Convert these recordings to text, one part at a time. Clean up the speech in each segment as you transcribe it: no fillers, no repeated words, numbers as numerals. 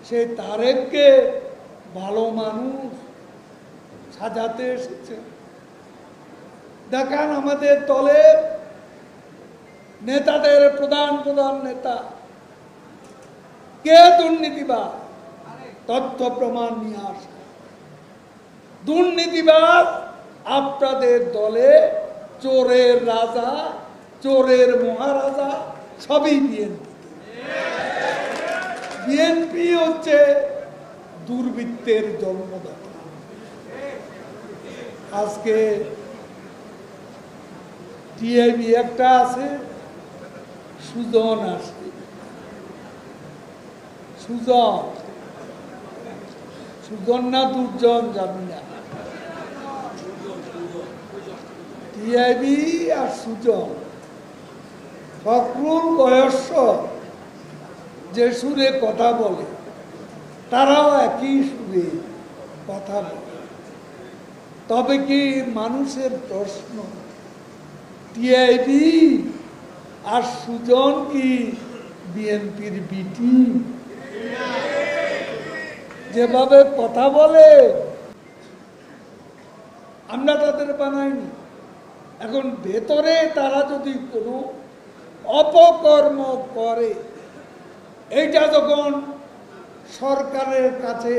সে তারেককে ভালো মানুষ সাজাতে এসেছে। দেখান আমাদের দলের নেতাদের প্রধান প্রধান নেতা কে দুর্নীতিবাদ, তথ্য প্রমাণ নিয়ে আসে। দুর্নীতিবাদ আপনাদের দলে চোরের রাজা, চোরের মহারাজা সবই বিএনপি। বিএনপি হচ্ছে দুর্বৃত্তের জন্মদাতা। আজকে টিআইবি একটা আছে, সুজন আছে, সুজন না দুর্জন জানি না, টিআইবি আর সুজন। ফখরুল বয়স্ক যে সুরে কথা বলে তারাও একই সুরে কথা বলে। তবে কি মানুষের প্রশ্ন, টিআইবি আর সুজন কি বিএনপির বিটি? যেভাবে কথা বলে আমরা তাদের বানাইনি। এখন ভেতরে তারা যদি কোনো অপকর্ম করে, এইটা যখন সরকারের কাছে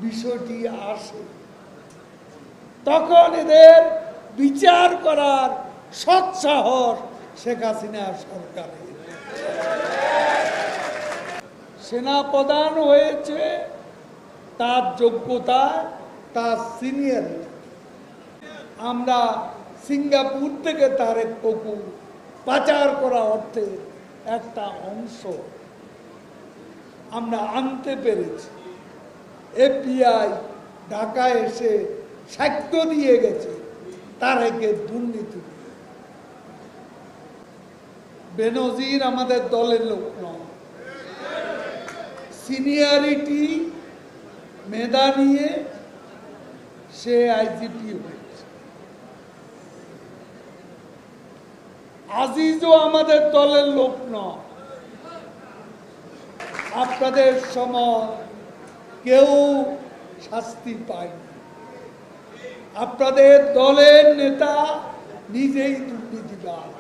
বিষয়টি আসে, তখন এদের বিচার করার সৎসাহস শেখ হাসিনা সরকারের। সেনাপ্রধান হয়েছে তার যোগ্যতা, তার সিনিয়রিটি। আমরা সিঙ্গাপুর থেকে তারেক কোকু পাচার করা অর্থে একটা অংশ আমরা আনতে পেরেছি। এফবিআই ঢাকায় এসে সাক্ষ্য দিয়ে গেছে তারেকের দুর্নীতি। বেনজির আমাদের দলের লোক নয়, সিনিয়রিটি মেধা নিয়ে সে আইজিপি হয়েছে। আজিজও আমাদের দলের লোক নয়। আপনাদের সময় কেউ শাস্তি পায়নি। আপনাদের দলের নেতা নিজেই দুর্নীতিবাজ।